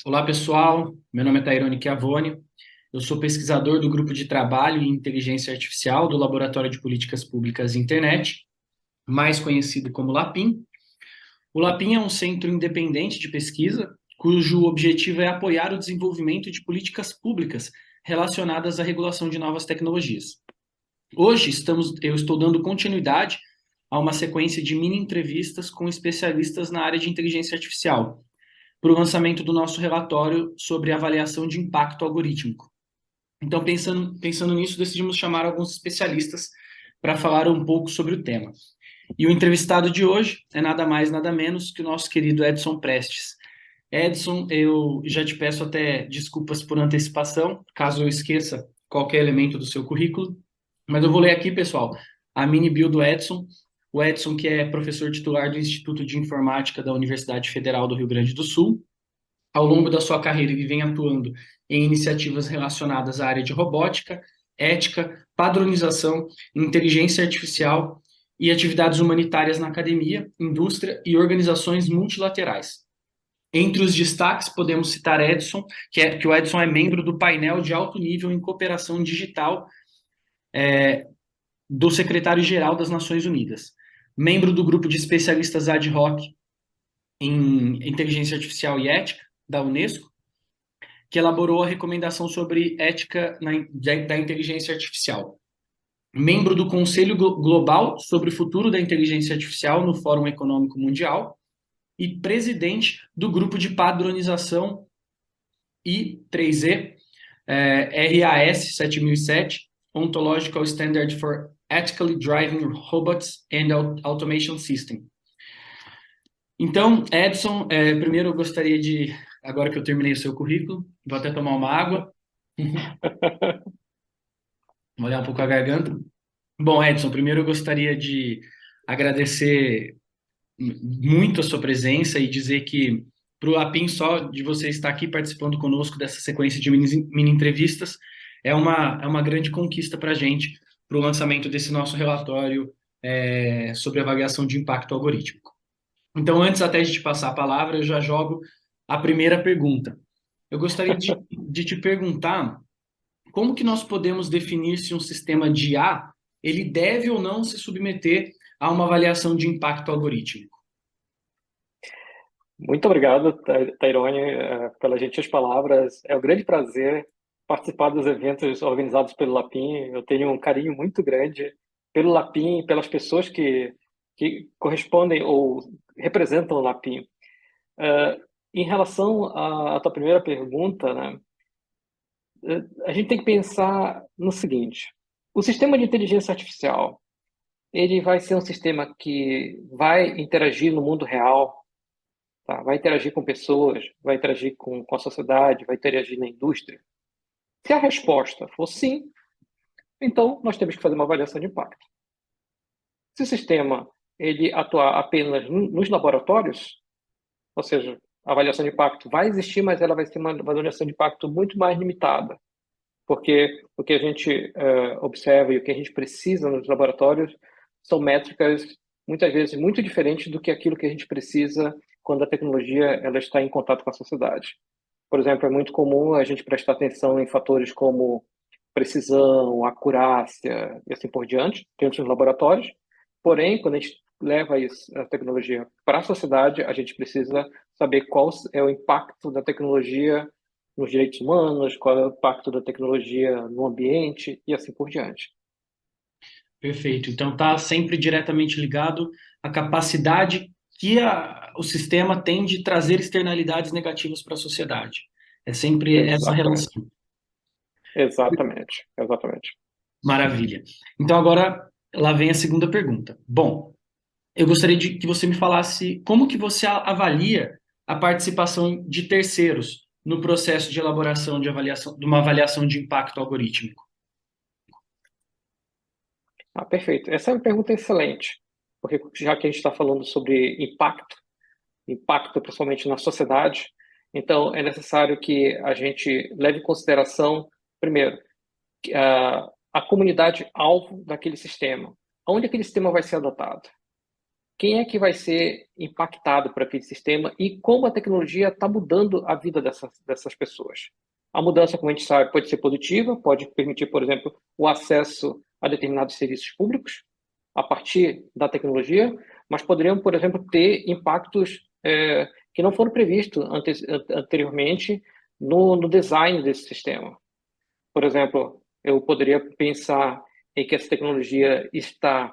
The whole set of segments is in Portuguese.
Olá, pessoal. Meu nome é Tairone Chiavone. Eu sou pesquisador do Grupo de Trabalho em Inteligência Artificial do Laboratório de Políticas Públicas e Internet, mais conhecido como LAPIM. O LAPIM é um centro independente de pesquisa, cujo objetivo é apoiar o desenvolvimento de políticas públicas relacionadas à regulação de novas tecnologias. Hoje eu estou dando continuidade a uma sequência de mini entrevistas com especialistas na área de inteligência artificial, para o lançamento do nosso relatório sobre avaliação de impacto algorítmico. Então, pensando nisso, decidimos chamar alguns especialistas para falar um pouco sobre o tema. E o entrevistado de hoje é nada mais, nada menos que o nosso querido Edson Prestes. Edson, eu já te peço até desculpas por antecipação, caso eu esqueça qualquer elemento do seu currículo, mas eu vou ler aqui, pessoal, a mini bio do Edson. O Edson, que é professor titular do Instituto de Informática da Universidade Federal do Rio Grande do Sul. Ao longo da sua carreira, ele vem atuando em iniciativas relacionadas à área de robótica, ética, padronização, inteligência artificial e atividades humanitárias na academia, indústria e organizações multilaterais. Entre os destaques, podemos citar Edson, que o Edson é membro do painel de alto nível em cooperação digital do secretário-geral das Nações Unidas, membro do grupo de especialistas ad hoc em inteligência artificial e ética da Unesco, que elaborou a recomendação sobre ética da inteligência artificial. Membro do Conselho Global sobre o Futuro da Inteligência Artificial no Fórum Econômico Mundial e presidente do Grupo de Padronização I3E, RAS 7007, Ontological Standard for Ethically Driving Robots and Automation System. Então, Edson, primeiro eu gostaria de, agora que eu terminei o seu currículo, vou até tomar uma água, molhar um pouco a garganta. Bom, Edson, primeiro eu gostaria de agradecer muito a sua presença e dizer que para o Lapin, só de você estar aqui participando conosco dessa sequência de mini entrevistas é uma grande conquista para a gente, para o lançamento desse nosso relatório sobre avaliação de impacto algorítmico. Então, antes até de te passar a palavra, eu já jogo a primeira pergunta. Eu gostaria de te perguntar como que nós podemos definir se um sistema de IA ele deve ou não se submeter a uma avaliação de impacto algorítmico? Muito obrigado, Tairone, pelas gentis palavras. É um grande prazer participar dos eventos organizados pelo Lapin. Eu tenho um carinho muito grande pelo Lapin e pelas pessoas que correspondem ou representam o Lapin. Em relação à tua primeira pergunta, né, a gente tem que pensar no seguinte: o sistema de inteligência artificial, ele vai ser um sistema que vai interagir no mundo real. Tá? Vai interagir com pessoas, vai interagir com a sociedade, vai interagir na indústria? Se a resposta for sim, então nós temos que fazer uma avaliação de impacto. Se o sistema ele atuar apenas nos laboratórios, ou seja, a avaliação de impacto vai existir, mas ela vai ser uma avaliação de impacto muito mais limitada, porque o que a gente observa e o que a gente precisa nos laboratórios são métricas muitas vezes muito diferentes do que aquilo que a gente precisa quando a tecnologia ela está em contato com a sociedade. Por exemplo, é muito comum a gente prestar atenção em fatores como precisão, acurácia e assim por diante, dentro dos laboratórios. Porém, quando a gente leva isso, a tecnologia para a sociedade, a gente precisa saber qual é o impacto da tecnologia nos direitos humanos, qual é o impacto da tecnologia no ambiente e assim por diante. Perfeito. Então, está sempre diretamente ligado à capacidade que o sistema tem de trazer externalidades negativas para a sociedade. É sempre essa Exatamente. relação. Exatamente. Exatamente. Maravilha. Então, agora, lá vem a segunda pergunta. Bom, eu gostaria de que você me falasse como que você avalia a participação de terceiros no processo de elaboração de uma avaliação de impacto algorítmico. Perfeito. Essa é uma pergunta excelente, porque já que a gente está falando sobre impacto principalmente na sociedade, então é necessário que a gente leve em consideração, primeiro, a comunidade alvo daquele sistema. Onde aquele sistema vai ser adotado? quem é que vai ser impactado por aquele sistema e como a tecnologia está mudando a vida dessas pessoas. A mudança, como a gente sabe, pode ser positiva, pode permitir, por exemplo, o acesso a determinados serviços públicos a partir da tecnologia, mas poderiam, por exemplo, ter impactos que não foram previstos anteriormente no design desse sistema. Por exemplo, eu poderia pensar em que essa tecnologia está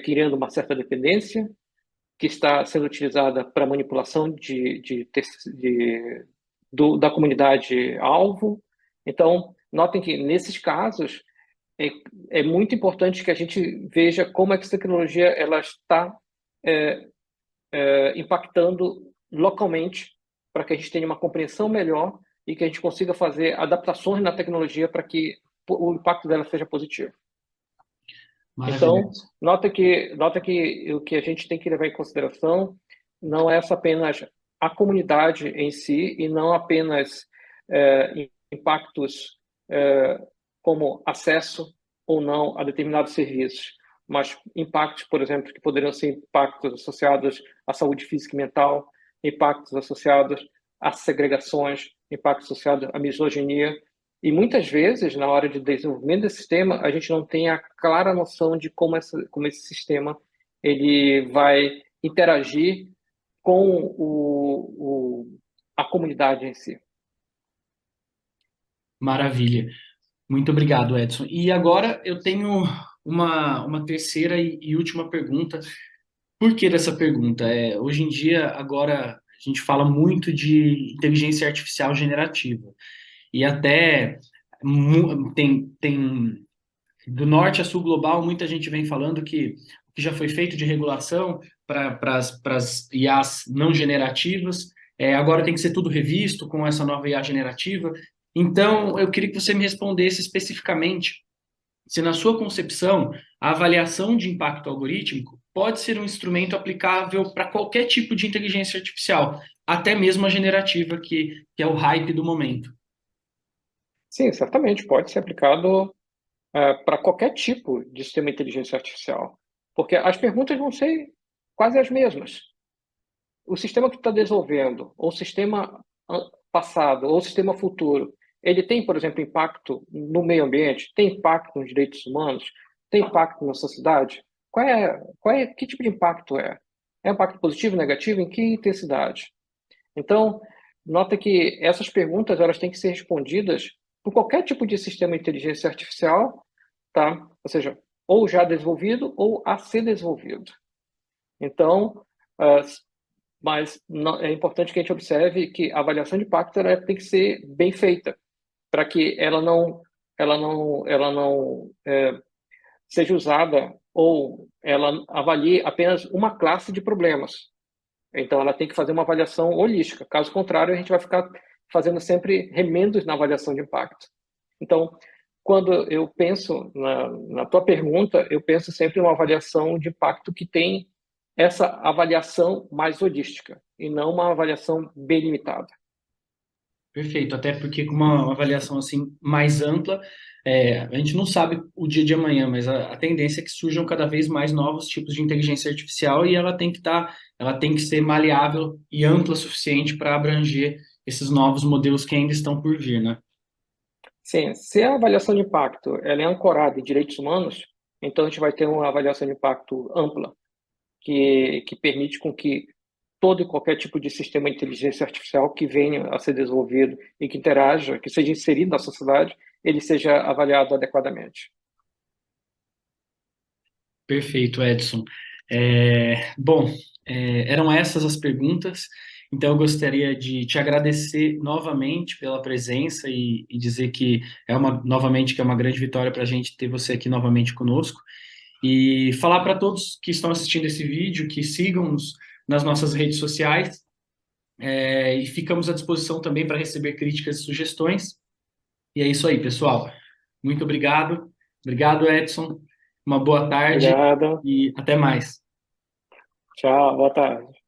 criando uma certa dependência, que está sendo utilizada para manipulação da comunidade alvo. Então, notem que nesses casos é, é muito importante que a gente veja como é que essa tecnologia ela está é, impactando localmente para que a gente tenha uma compreensão melhor e que a gente consiga fazer adaptações na tecnologia para que o impacto dela seja positivo. Então, Maravilhoso. nota que o que a gente tem que levar em consideração não é só apenas a comunidade em si e não apenas impactos como acesso ou não a determinados serviços, mas impactos, por exemplo, que poderiam ser impactos associados à saúde física e mental, impactos associados a segregações, impactos associados à misoginia. E muitas vezes, na hora de desenvolvimento desse sistema, a gente não tem a clara noção de como esse sistema ele vai interagir com a comunidade em si. Maravilha. Muito obrigado, Edson. E agora eu tenho uma terceira e última pergunta. Por que dessa pergunta? Hoje em dia, agora, a gente fala muito de inteligência artificial generativa. E até tem do norte a sul global, muita gente vem falando que o que já foi feito de regulação para as IAs não generativas, agora tem que ser tudo revisto com essa nova IA generativa. Então, eu queria que você me respondesse especificamente se, na sua concepção, a avaliação de impacto algorítmico pode ser um instrumento aplicável para qualquer tipo de inteligência artificial, até mesmo a generativa, que é o hype do momento. Sim, certamente pode ser aplicado para qualquer tipo de sistema de inteligência artificial, porque as perguntas vão ser quase as mesmas. O sistema que está desenvolvendo, ou o sistema passado, ou o sistema futuro, ele tem, por exemplo, impacto no meio ambiente? Tem impacto nos direitos humanos? Tem impacto na sociedade? Que tipo de impacto é? É um impacto positivo, negativo? Em que intensidade? Então, nota que essas perguntas elas têm que ser respondidas por qualquer tipo de sistema de inteligência artificial, tá? Ou seja, ou já desenvolvido ou a ser desenvolvido. Então, mas é importante que a gente observe que a avaliação de impacto ela tem que ser bem feita para que ela não seja usada ou ela avalie apenas uma classe de problemas. Então, ela tem que fazer uma avaliação holística. Caso contrário, a gente vai ficar fazendo sempre remendos na avaliação de impacto. Então, quando eu penso na tua pergunta, eu penso sempre em uma avaliação de impacto que tem essa avaliação mais holística e não uma avaliação bem limitada. Perfeito, até porque com uma avaliação assim mais ampla, a gente não sabe o dia de amanhã, mas a tendência é que surjam cada vez mais novos tipos de inteligência artificial e ela tem que ser maleável e ampla o suficiente para abranger esses novos modelos que ainda estão por vir, né? Sim, se a avaliação de impacto ela é ancorada em direitos humanos, então a gente vai ter uma avaliação de impacto ampla, que permite com que todo e qualquer tipo de sistema de inteligência artificial que venha a ser desenvolvido e que interaja, que seja inserido na sociedade, ele seja avaliado adequadamente. Perfeito, Edson. Bom, eram essas as perguntas. Então, eu gostaria de te agradecer novamente pela presença e dizer que novamente, que é uma grande vitória para a gente ter você aqui novamente conosco. E falar para todos que estão assistindo esse vídeo que sigam-nos nas nossas redes sociais, e ficamos à disposição também para receber críticas e sugestões. E é isso aí, pessoal. Muito obrigado. Obrigado, Edson. Uma boa tarde Obrigado. e até mais. Tchau. Boa tarde.